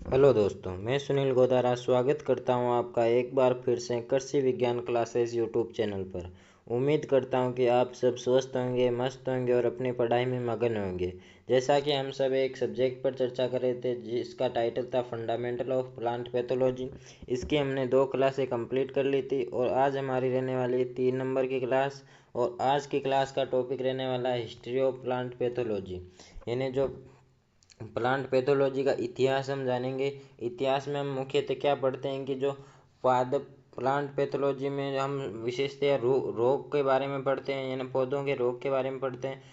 Hello दोस्तों, मैं सुनील गोदारा स्वागत करता हूं आपका एक बार फिर से कृषि विज्ञान क्लासेस यूट्यूब चैनल पर। उम्मीद करता हूं कि आप सब स्वस्थ होंगे, मस्त होंगे और अपनी पढ़ाई में मगन होंगे। जैसा कि हम सब एक सब्जेक्ट पर चर्चा कर रहे थे जिसका टाइटल था फंडामेंटल ऑफ प्लांट पैथोलॉजी। इसकी हमने 2 क्लासें कंप्लीट कर ली थी और आज हमारी रहने वाली 3 नंबर की क्लास। और आज की क्लास का टॉपिक रहने वाला है हिस्ट्री ऑफ प्लांट पैथोलॉजी, यानी जो प्लांट पैथोलॉजी का इतिहास हम जानेंगे। इतिहास में हम मुख्यतः क्या पढ़ते हैं कि जो पादप प्लांट पैथोलॉजी में हम विशेषतः रोग के बारे में पढ़ते हैं, यानी पौधों के रोग के बारे में पढ़ते हैं।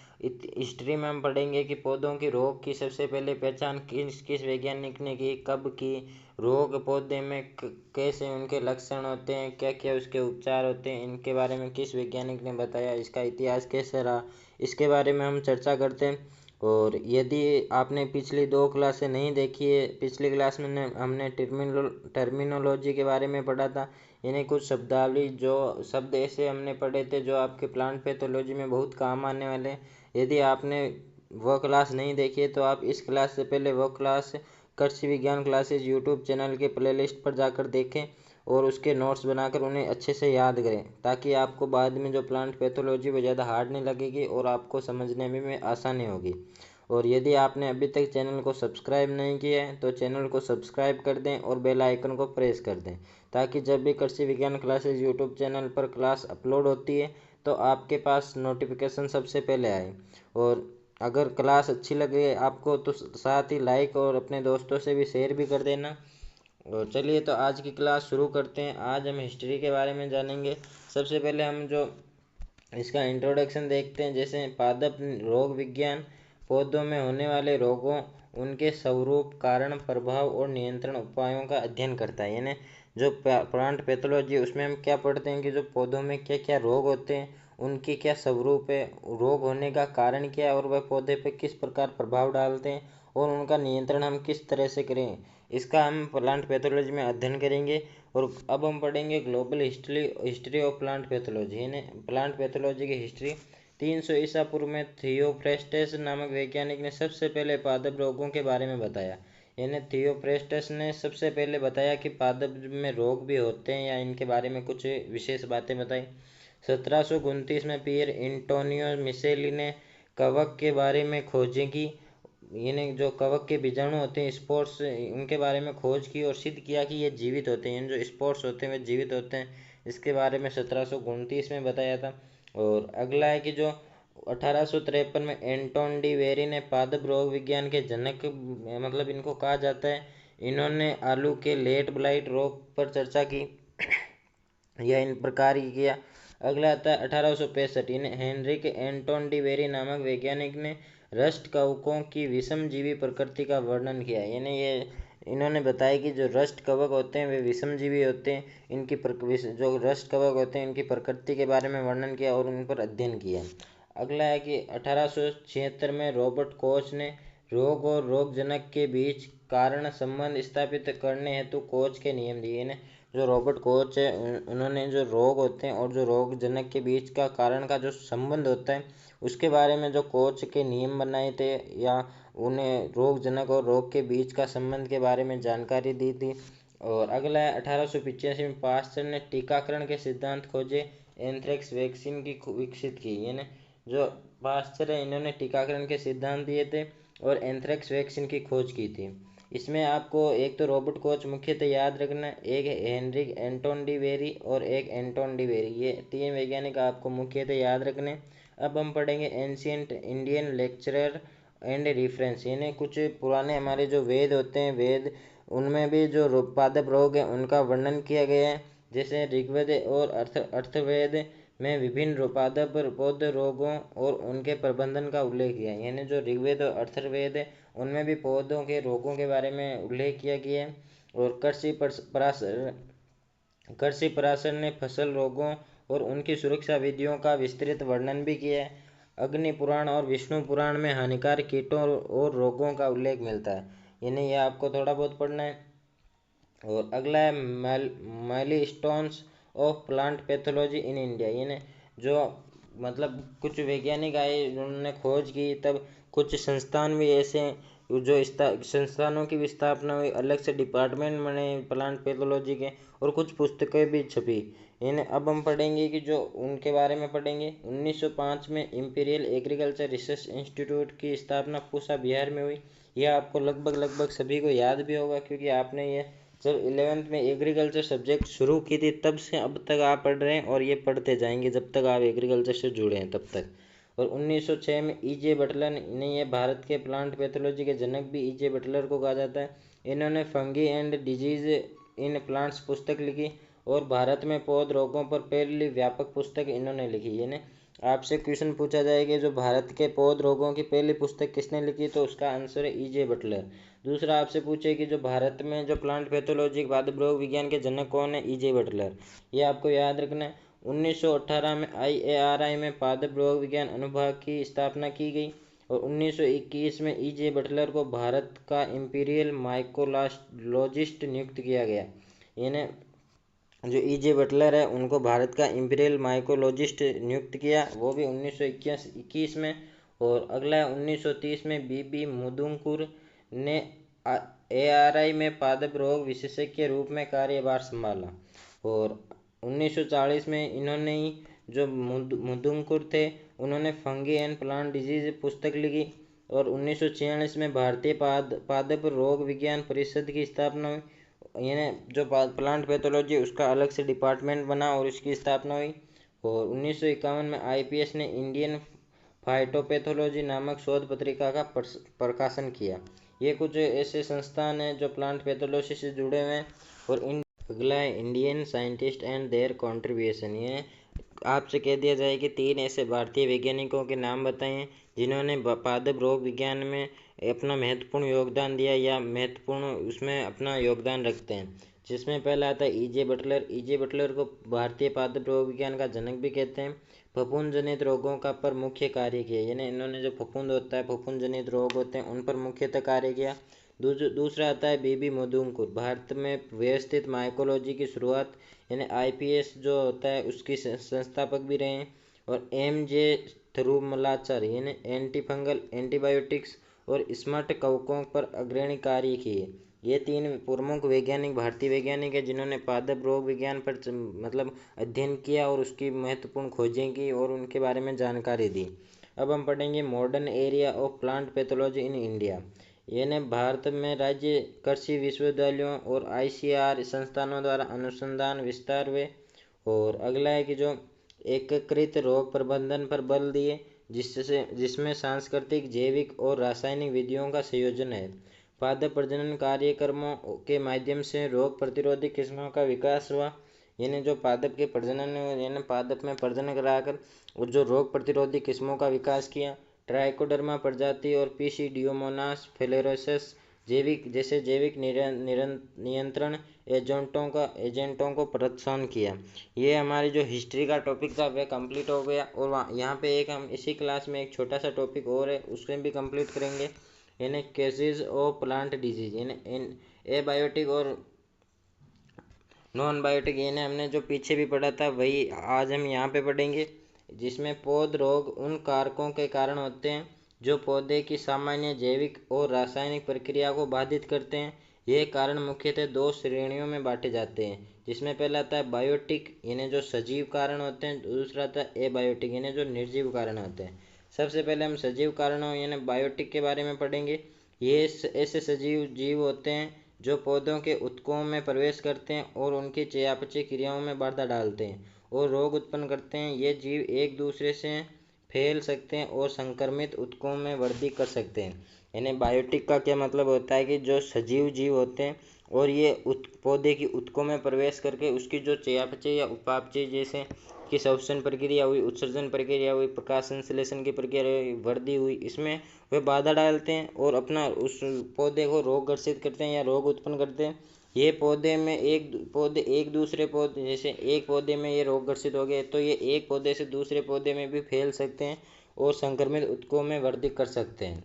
हिस्ट्री में हम पढ़ेंगे कि पौधों की रोग की सबसे पहले पहचान किस किस वैज्ञानिक ने की, कब की, रोग पौधे में कैसे उनके लक्षण होते हैं, क्या क्या उसके उपचार होते हैं, इनके बारे में किस वैज्ञानिक ने बताया, इसका इतिहास कैसे रहा, इसके बारे में हम चर्चा करते हैं। और यदि आपने पिछली 2 क्लासें नहीं देखी है, पिछली क्लास में हमने टर्मिनोलॉजी के बारे में पढ़ा था, यानी कुछ शब्दावली, जो शब्द ऐसे हमने पढ़े थे जो आपके प्लांट पैथोलॉजी में बहुत काम आने वाले हैं। यदि आपने वह क्लास नहीं देखी है तो आप इस क्लास से पहले वह क्लास कृषि विज्ञान क्लासेस यूट्यूब चैनल के प्लेलिस्ट पर जाकर देखें और उसके नोट्स बनाकर उन्हें अच्छे से याद करें, ताकि आपको बाद में जो प्लांट पैथोलॉजी वो ज़्यादा हार्ड नहीं लगेगी और आपको समझने में आसानी होगी। और यदि आपने अभी तक चैनल को सब्सक्राइब नहीं किया है तो चैनल को सब्सक्राइब कर दें और बेल आइकन को प्रेस कर दें, ताकि जब भी कृषि विज्ञान क्लासेस यूट्यूब चैनल पर क्लास अपलोड होती है तो आपके पास नोटिफिकेशन सबसे पहले आए। और अगर क्लास अच्छी लगे आपको तो साथ ही लाइक और अपने दोस्तों से भी शेयर भी कर देना। और चलिए तो आज की क्लास शुरू करते हैं। आज हम हिस्ट्री के बारे में जानेंगे। सबसे पहले हम जो इसका इंट्रोडक्शन देखते हैं, जैसे पादप रोग विज्ञान पौधों में होने वाले रोगों, उनके स्वरूप, कारण, प्रभाव और नियंत्रण उपायों का अध्ययन करता है। यानी जो प्लांट पैथोलॉजी उसमें हम क्या पढ़ते हैं कि जो पौधों में क्या क्या रोग होते हैं, उनके क्या स्वरूप है, रोग होने का कारण क्या है और वह पौधे पे किस प्रकार प्रभाव डालते हैं और उनका नियंत्रण हम किस तरह से करें, इसका हम प्लांट पैथोलॉजी में अध्ययन करेंगे। और अब हम पढ़ेंगे global history of plant pathology, यानी प्लांट पैथोलॉजी की हिस्ट्री। 300 ईसा पूर्व में थियोफ्रेस्टस नामक वैज्ञानिक ने सबसे पहले पादप रोगों के बारे में बताया। यानी थियोफ्रेस्टस ने सबसे पहले बताया कि पादप में रोग भी होते हैं, या इनके बारे में कुछ विशेष बातें बताई। 1729 में पियर एंटोनियो मिसेली ने कवक के बारे में खोजें की, यानी जो कवक के बीजाणु होते हैं, स्पोर्स, उनके बारे में खोज की और सिद्ध किया कि ये जीवित होते हैं, जो स्पोर्स होते हैं वे जीवित होते हैं। इसके बारे में 1729 में बताया था। और अगला है कि जो 1853 में एंटोन डी वेरी ने पादप रोग विज्ञान के जनक, मतलब इनको कहा जाता है, इन्होंने आलू के लेट ब्लाइट रोग पर चर्चा की, यह इन प्रकार ही किया। अगला आता है 1865, हेनरिक एंटोन डी वेरी नामक वैज्ञानिक ने रस्ट कवकों की विषमजीवी प्रकृति का वर्णन किया। यानी ये इन्होंने बताया कि जो रस्ट कवक होते हैं वे विषमजीवी होते हैं, इनकी जो रस्ट कवक होते हैं इनकी प्रकृति के बारे में वर्णन किया और उन पर अध्ययन किया। अगला है कि 1876 में रॉबर्ट कोच ने रोग और रोगजनक के बीच कारण संबंध स्थापित करने हेतु कोच के नियम दिए। जो रॉबर्ट कोच है उन्होंने जो रोग होते हैं और जो रोगजनक के बीच का कारण का जो संबंध होता है उसके बारे में जो कोच के नियम बनाए थे, या उन्हें रोगजनक और रोग के बीच का संबंध के बारे में जानकारी दी थी। और अगला है 1885 में पास्चर ने टीकाकरण के सिद्धांत खोजे, एंथ्रेक्स वैक्सीन की विकसित की। यानी जो पास्चर है इन्होंने टीकाकरण के सिद्धांत दिए थे और एंथ्रेक्स वैक्सीन की खोज की थी। इसमें आपको एक तो रॉबर्ट कोच मुख्यतः याद रखना, एक हेनरिक एंटोन डी वेरी और एक एंटोन डी वेरी, ये 3 वैज्ञानिक आपको मुख्यतः याद रखने। अब हम पढ़ेंगे ancient Indian lecturer and reference, यानी कुछ पुराने हमारे जो वेद होते हैं, वेद उनमें भी जो पादप रोग है उनका वर्णन किया गया है। जैसे ऋग्वेद और अर्थवेद में विभिन्न पादप पौध रोगों और उनके प्रबंधन का उल्लेख किया है। यानी जो ऋग्वेद और अर्थवेद है उनमें भी पौधों के रोगों के बारे में उल्लेख किया गया है। और कृषि पराशर ने फसल रोगों और उनकी सुरक्षा विधियों का विस्तृत वर्णन भी किया है। अग्नि पुराण और विष्णु पुराण में हानिकारक कीटों और रोगों का उल्लेख मिलता है, यानी यह आपको थोड़ा बहुत पढ़ना है। और अगला है milestones of plant pathology in India, यानी जो मतलब कुछ वैज्ञानिक आए उन्होंने खोज की, तब कुछ संस्थान भी ऐसे हैं जो संस्थानों की भी स्थापना हुई, अलग से डिपार्टमेंट बने प्लांट पैथोलॉजी के, और कुछ पुस्तकें भी छपी। इन्हें अब हम पढ़ेंगे कि जो उनके बारे में पढ़ेंगे। 1905 में इंपीरियल एग्रीकल्चर रिसर्च इंस्टीट्यूट की स्थापना पूसा बिहार में हुई। यह आपको लगभग सभी को याद भी होगा, क्योंकि आपने ये जब 11th में एग्रीकल्चर सब्जेक्ट शुरू की थी तब से अब तक आप पढ़ रहे हैं, और ये पढ़ते जाएंगे जब तक आप एग्रीकल्चर से जुड़े हैं तब तक। और 1906 में E.J. बटलर ने, ये भारत के प्लांट पैथोलॉजी के जनक भी E.J. बटलर को कहा जाता है। इन्होंने fungi and disease in plants पुस्तक लिखी, और भारत में पौध रोगों पर पहली व्यापक पुस्तक इन्होंने लिखी। यानी आपसे क्वेश्चन पूछा जाएगा जो भारत के पौध रोगों की पहली पुस्तक किसने लिखी, तो उसका आंसर है E.J. बटलर। दूसरा आपसे पूछे कि जो भारत में जो प्लांट पैथोलॉजी पादप रोग विज्ञान के जनक कौन है, E.J. बटलर। ये आपको याद रखना है। 1918 में IARI में पादप रोग विज्ञान अनुभाग की स्थापना की गई, और 1921 में E.J. बटलर को भारत का इंपीरियल माइकोलॉजिस्ट नियुक्त किया गया। इन्हें जो E.J. बटलर है उनको भारत का इंपीरियल माइकोलॉजिस्ट नियुक्त किया, वो भी 1921 में। और अगला है 1930 में B.B. मुदुंकुर ने ARI में पादप रोग विशेषज्ञ के रूप में कार्यभार संभाला। और 1940 में इन्होंने ही जो मुदुंकुर थे उन्होंने फंगी एंड प्लांट डिजीज पुस्तक लिखी। और 1946 में भारतीय पादप रोग विज्ञान परिषद की स्थापना हुई। यानी जो प्लांट पैथोलॉजी उसका अलग से डिपार्टमेंट बना और इसकी स्थापना हुई। और 1951 में IPS ने इंडियन फाइटोपैथोलॉजी नामक शोध पत्रिका का प्रकाशन किया। ये कुछ ऐसे संस्थान हैं जो प्लांट पैथोलॉजी से जुड़े हुए हैं। और अगला है Indian scientist and their contribution. ये आपसे कह दिया जाए कि 3 ऐसे भारतीय वैज्ञानिकों के नाम बताएं जिन्होंने पादप रोग विज्ञान में अपना महत्वपूर्ण योगदान दिया या महत्वपूर्ण उसमें अपना योगदान रखते हैं। जिसमें पहला आता है E.J. बटलर। E.J. बटलर को भारतीय पादप रोग विज्ञान का जनक भी कहते हैं। फफूंद जनित रोगों का पर मुख्य कार्य किया, यानी इन्होंने जो फफूंद होता है, फफूंद जनित रोग होते हैं, उन पर मुख्यतः कार्य किया। दूसरा आता है B.B. मुदुंकुर। भारत में व्यवस्थित माइकोलॉजी की शुरुआत, यानी IPS जो होता है उसकी संस्थापक भी रहे हैं। और M.J. थिरुमलाचार, यानी एंटी फंगल एंटीबायोटिक्स और स्मार्ट कवकों पर अग्रणी कार्य किए। ये 3 प्रमुख वैज्ञानिक भारतीय वैज्ञानिक हैं जिन्होंने पादप रोग विज्ञान पर मतलब अध्ययन किया और उसकी महत्वपूर्ण खोजें की और उनके बारे में जानकारी दी। अब हम पढ़ेंगे modern area of plant pathology in India. यानी भारत में राज्य कृषि विश्वविद्यालयों और ICAR संस्थानों द्वारा अनुसंधान विस्तार हुए। और अगला है कि जो एकीकृत रोग प्रबंधन पर बल दिए, जिसमें सांस्कृतिक, जैविक और रासायनिक विधियों का संयोजन है। पादप प्रजनन कार्यक्रमों के माध्यम से रोग प्रतिरोधी किस्मों का विकास हुआ। यानी जो पादप के प्रजनन, यानी पादप में प्रजनन कराकर और जो रोग प्रतिरोधी किस्मों का विकास किया। ट्राइकोडर्मा प्रजाति और पीसीडियोमोनास फ्लोरोसेस जैविक नियंत्रण एजेंटों को प्रोत्साहन किया। ये हमारी जो हिस्ट्री का टॉपिक था वह कंप्लीट हो गया। और यहाँ पे एक हम इसी क्लास में एक छोटा सा टॉपिक और है, उसको भी कंप्लीट करेंगे, यानी केसेस ऑफ प्लांट डिजीज, यानी एबायोटिक और नॉन बायोटिक। यानी हमने जो पीछे भी पढ़ा था वही आज हम यहाँ पे पढ़ेंगे, जिसमें पौध रोग उन कारकों के कारण होते हैं जो पौधे की सामान्य जैविक और रासायनिक प्रक्रिया को बाधित करते हैं। ये कारण मुख्यतः 2 श्रेणियों में बांटे जाते हैं, जिसमें पहला आता है बायोटिक, यानी जो सजीव कारण होते हैं। दूसरा आता है एबायोटिक, यानी जो निर्जीव कारण होते हैं। सबसे पहले हम सजीव कारणों यानी बायोटिक के बारे में पढ़ेंगे। ये ऐसे सजीव जीव होते हैं जो पौधों के ऊतकों में प्रवेश करते हैं और उनकी चयापचय क्रियाओं में बाधा डालते हैं और रोग उत्पन्न करते हैं। ये जीव एक दूसरे से फैल सकते हैं और संक्रमित ऊतकों में वृद्धि कर सकते हैं। यानी बायोटिक का क्या मतलब होता है कि जो सजीव जीव होते हैं और ये पौधे की ऊतकों में प्रवेश करके उसकी जो चयापचय या उपापचय जैसे कि श्वसन प्रक्रिया हुई, उत्सर्जन प्रक्रिया हुई, प्रकाश संश्लेषण की प्रक्रिया हुई, वृद्धि हुई, इसमें वे बाधा डालते हैं और अपना उस पौधे को रोग ग्रसित करते हैं या रोग उत्पन्न करते हैं। ये पौधे में एक दूसरे पौधे, जैसे एक पौधे में ये रोग ग्रसित हो गए तो ये एक पौधे से दूसरे पौधे में भी फैल सकते हैं और संक्रमित ऊतकों में वृद्धि कर सकते हैं।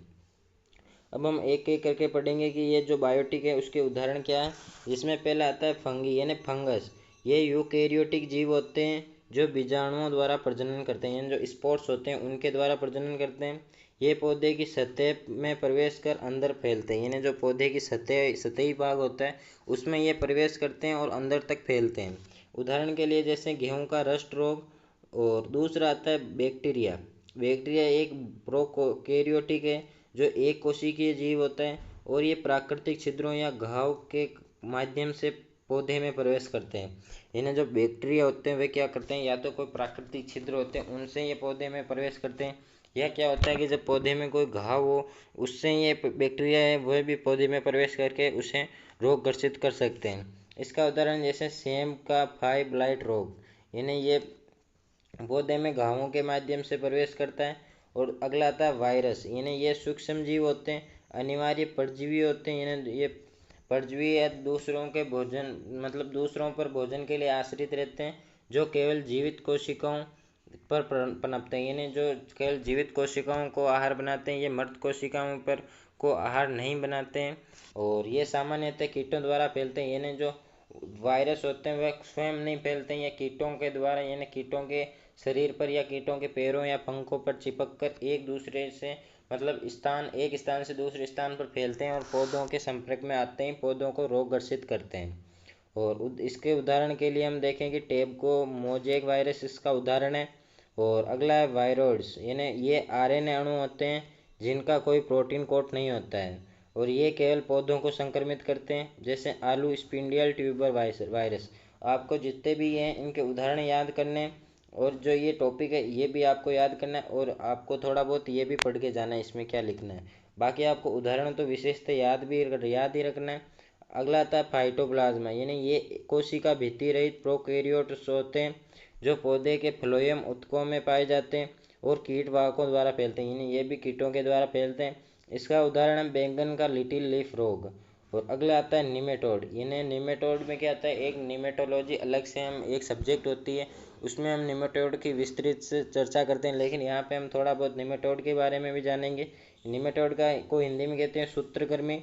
अब हम एक एक करके पढ़ेंगे कि ये जो बायोटिक है उसके उदाहरण क्या है। जिसमें पहला आता है फंगी, यानी फंगस। ये यूकेरियोटिक जीव होते हैं जो बीजाणुओं द्वारा प्रजनन करते हैं, यानी जो स्पोर्स होते हैं उनके द्वारा प्रजनन करते हैं। ये पौधे की सतह में प्रवेश कर अंदर फैलते हैं, यानी जो पौधे की सतही भाग होता है उसमें ये प्रवेश करते हैं और अंदर तक फैलते हैं। उदाहरण के लिए जैसे गेहूं का रस्ट रोग। और दूसरा आता है बैक्टीरिया। बैक्टीरिया एक प्रोकैरियोटिक है जो एक कोशिकीय जीव होता है और ये प्राकृतिक छिद्रों या घाव के माध्यम से पौधे में प्रवेश करते हैं। इन्हें जो बैक्टीरिया होते हैं वे क्या करते हैं, या तो कोई प्राकृतिक छिद्र होते हैं उनसे ये पौधे में प्रवेश करते हैं, या क्या होता है कि जब पौधे में कोई घाव हो उससे ये बैक्टीरिया है वह भी पौधे में प्रवेश करके उसे रोग ग्रसित कर सकते हैं। इसका उदाहरण जैसे सेम का फ्लाई ब्लाइट रोग, यानी ये पौधे में घावों के माध्यम से प्रवेश करता है। और अगला आता है वायरस, यानी ये सूक्ष्म जीव होते हैं, अनिवार्य परजीवी होते हैं, यानी ये परजीवी या दूसरों के भोजन मतलब दूसरों पर भोजन के लिए आश्रित रहते हैं, जो केवल जीवित कोशिकाओं पर पनपते हैं, यानी जो केवल जीवित कोशिकाओं को आहार बनाते हैं, ये मृत कोशिकाओं पर को आहार नहीं बनाते हैं। और ये सामान्यतः कीटों द्वारा फैलते हैं, यानी जो वायरस होते हैं वह स्वयं नहीं फैलते हैं, या कीटों के द्वारा, यानी कीटों के शरीर पर या कीटों के पैरों या पंखों पर चिपक कर एक दूसरे से मतलब एक स्थान से दूसरे स्थान पर फैलते हैं और पौधों के संपर्क में आते ही पौधों को रोग ग्रसित करते हैं। और इसके उदाहरण के लिए हम देखें कि टेबको मोजेक वायरस इसका उदाहरण है। और अगला है वायरॉइड्स, यानी ये आरएनए अणु होते हैं जिनका कोई प्रोटीन कोट नहीं होता है और ये केवल पौधों को संक्रमित करते हैं, जैसे आलू स्पिंडियल ट्यूबर वायरस। आपको जितने भी हैं इनके उदाहरण याद करने, और जो ये टॉपिक है ये भी आपको याद करना है, और आपको थोड़ा बहुत ये भी पढ़ के जाना है इसमें क्या लिखना है। बाकी आपको उदाहरण तो विशेषतः याद ही रखना है। अगला आता है फाइटोप्लाज्मा, यानी ये कोशिका भित्ति रहित प्रोकैरियोट्स होते हैं जो पौधे के फ्लोएम ऊतकों में पाए जाते हैं और कीट वाहकों द्वारा फैलते हैं, यानी ये भी कीटों के द्वारा फैलते हैं। इसका उदाहरण है बैंगन का लिटिल लीफ रोग। और अगला आता है निमेटोड, यानी निमेटोड में क्या आता है, एक निमेटोलॉजी अलग से हम एक सब्जेक्ट होती है उसमें हम निमेटोड की विस्तृत से चर्चा करते हैं, लेकिन यहाँ पे हम थोड़ा बहुत निमेटोड के बारे में भी जानेंगे। निमेटोड का को हिंदी में कहते हैं सूत्रकृमि,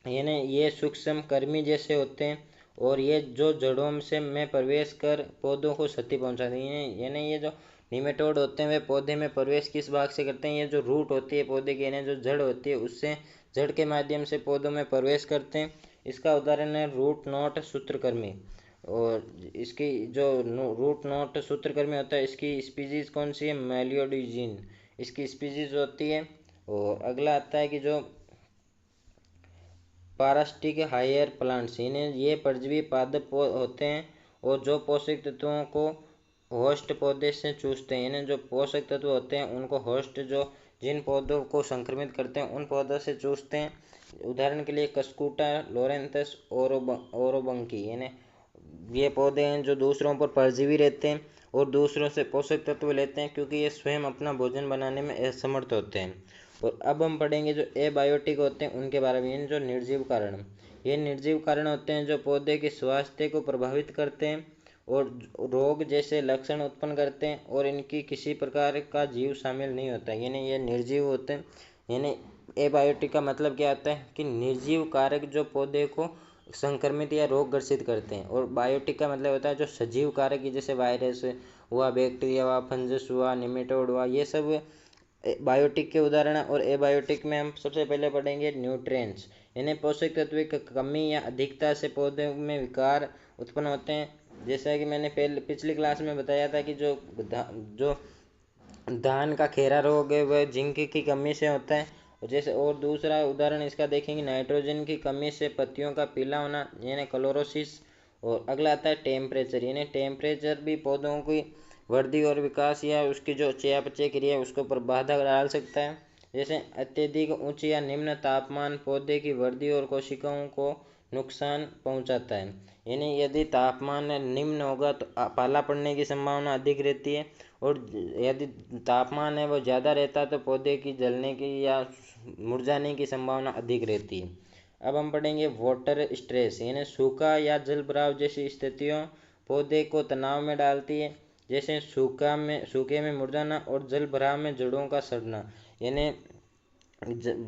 यानी ये सूक्ष्म कर्मी जैसे होते हैं और ये जो जड़ों से में प्रवेश कर पौधों को क्षति पहुंचाते हैं। यानी ये जो निमेटोड होते हैं वे पौधे में प्रवेश किस भाग से करते हैं, ये जो रूट होती है पौधे की, यानी जो जड़ होती है उससे जड़ के माध्यम से पौधों में प्रवेश करते हैं। इसका उदाहरण है रूट नोट सूत्रकृमि। और इसकी जो रूट नोट सूत्रकृमि होता है इसकी स्पीसीज कौन सी है, मेलियोडिजीन इसकी स्पीसीज होती है। और अगला आता है कि जो पारास्टिक हायर प्लांट्स, इन्हें ये परजीवी पादप होते हैं और जो पोषक तत्वों को होस्ट पौधे से चूसते हैं, यानी जो पोषक तत्व होते हैं उनको होस्ट जो जिन पौधों को संक्रमित करते हैं उन पौधों से चूसते हैं। उदाहरण के लिए कस्कुटा, लोरेंथस, ओरोबंकी, यानी ये पौधे हैं जो दूसरों पर परजीवी रहते हैं और दूसरों से पोषक तत्व लेते हैं क्योंकि ये स्वयं अपना भोजन बनाने में असमर्थ होते हैं। और अब हम पढ़ेंगे जो एबायोटिक होते हैं उनके बारे में, यानी जो निर्जीव कारण। ये निर्जीव कारण होते हैं जो पौधे के स्वास्थ्य को प्रभावित करते हैं और रोग जैसे लक्षण उत्पन्न करते हैं और इनकी किसी प्रकार का जीव शामिल नहीं होता है, यानी ये निर्जीव होते हैं। यानी एबायोटिक का मतलब क्या आता है कि निर्जीव कारक जो पौधे को संक्रमित या रोग ग्रसित करते हैं, और बायोटिक का मतलब होता है जो सजीव कारक जैसे वायरस हुआ, बैक्टीरिया हुआ, फंगस हुआ, निमेटोड हुआ, ये सब बायोटिक के उदाहरण है। और एबायोटिक में हम सबसे पहले पढ़ेंगे न्यूट्रिएंट्स, यानी पोषक तत्व की कमी या अधिकता से पौधे में विकार उत्पन्न होते हैं। जैसा कि मैंने पिछली क्लास में बताया था कि जो धान का खेरा रोग है वह जिंक की कमी से होता है। और दूसरा उदाहरण इसका देखेंगे नाइट्रोजन की कमी से पत्तियों का पीला होना, यानी क्लोरोसिस। और अगला आता है टेम्परेचर, यानी टेम्परेचर भी पौधों की वृद्धि और विकास या उसकी जो चयापचय क्रिया है उसके ऊपर बाधा डाल सकता है। जैसे अत्यधिक उच्च या निम्न तापमान पौधे की वृद्धि और कोशिकाओं को नुकसान पहुंचाता है, यानी यदि तापमान निम्न होगा तो पाला पड़ने की संभावना अधिक रहती है, और यदि तापमान है वो ज़्यादा रहता है तो पौधे की जलने की या मुरझाने की संभावना अधिक रहती है। अब हम पढ़ेंगे वाटर स्ट्रेस, यानी सूखा या जल भराव जैसी स्थितियों पौधे को तनाव में डालती है, जैसे सूखे में मुरझाना और जल भराव में जड़ों का सड़ना। यानी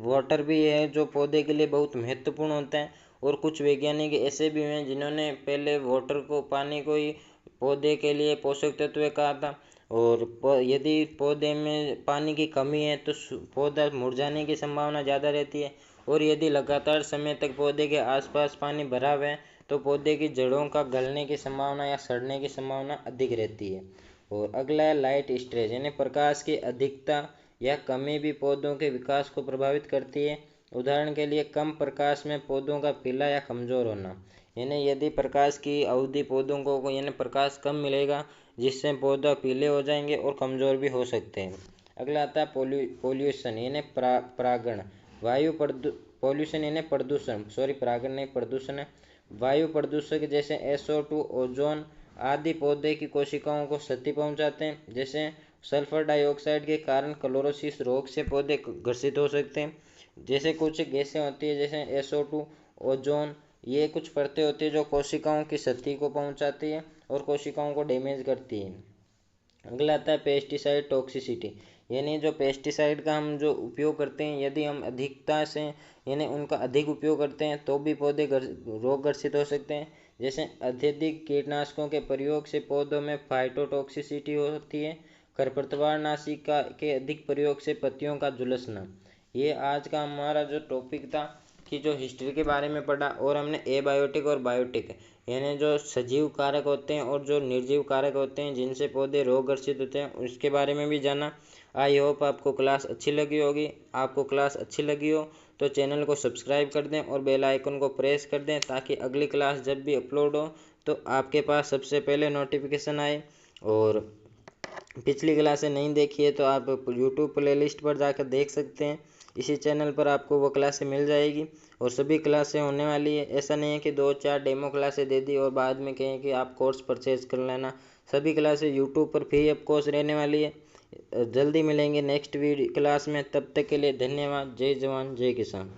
वाटर भी है जो पौधे के लिए बहुत महत्वपूर्ण होता है, और कुछ वैज्ञानिक ऐसे भी हैं जिन्होंने पहले वाटर को पानी को ही पौधे के लिए पोषक तत्व कहा था। और यदि पौधे में पानी की कमी है तो पौधा मुरझाने की संभावना ज़्यादा रहती है। और यदि लगातार समय तक पौधे के आसपास पानी भरा हुआ है तो पौधे की जड़ों का गलने की संभावना या सड़ने की संभावना अधिक रहती है। और अगला है लाइट स्ट्रेस, यानी प्रकाश की अधिकता या कमी भी पौधों के विकास को प्रभावित करती है। उदाहरण के लिए कम प्रकाश में पौधों का पीला या कमज़ोर होना, यानी यदि प्रकाश की अवधि पौधों को यानी प्रकाश कम मिलेगा जिससे पौधा पीले हो जाएंगे और कमज़ोर भी हो सकते हैं। अगला आता है पोल्यूशन यानी परागण, वायु पॉल्यूशन यानी प्रदूषण, परागण नहीं प्रदूषण है। वायु प्रदूषक जैसे SO2, ओजोन आदि पौधे की कोशिकाओं को क्षति पहुंचाते हैं। जैसे सल्फर डाइऑक्साइड के कारण क्लोरोसिस रोग से पौधे ग्रसित हो सकते हैं। जैसे कुछ गैसें होती है जैसे SO2, ओजोन, ये कुछ परतें होती है जो कोशिकाओं की क्षति को पहुंचाती है और कोशिकाओं को डैमेज करती है। अगला आता है पेस्टिसाइड टॉक्सिसिटी, यानी जो पेस्टिसाइड का हम जो उपयोग करते हैं यदि हम अधिकता से यानी उनका अधिक उपयोग करते हैं तो भी पौधे रोग ग्रसित हो सकते हैं। जैसे अत्यधिक कीटनाशकों के प्रयोग से पौधों में फाइटोटॉक्सिसिटी होती है। खरपतवारनाशी के अधिक प्रयोग से पत्तियों का झुलसना। ये आज का हमारा जो टॉपिक था कि जो हिस्ट्री के बारे में पढ़ा, और हमने एबायोटिक और बायोटिक यानी जो सजीव कारक होते हैं और जो निर्जीव कारक होते हैं जिनसे पौधे रोग ग्रसित होते हैं उसके बारे में भी जाना। आई होप आपको क्लास अच्छी लगी होगी। आपको क्लास अच्छी लगी हो तो चैनल को सब्सक्राइब कर दें और बेल आइकन को प्रेस कर दें ताकि अगली क्लास जब भी अपलोड हो तो आपके पास सबसे पहले नोटिफिकेशन आए। और पिछली क्लासें नहीं देखी है तो आप यूट्यूब प्लेलिस्ट पर जाकर देख सकते हैं। इसी चैनल पर आपको वो क्लासें मिल जाएगी और सभी क्लासें होने वाली है। ऐसा नहीं है कि 2-4 डेमो क्लासें दे दी और बाद में कहें कि आप कोर्स परचेज कर लेना। सभी क्लासें यूट्यूब पर फ्री ऑफ कॉस्ट रहने वाली है। जल्दी मिलेंगे नेक्स्ट वीडियो क्लास में, तब तक के लिए धन्यवाद। जय जवान जय किसान।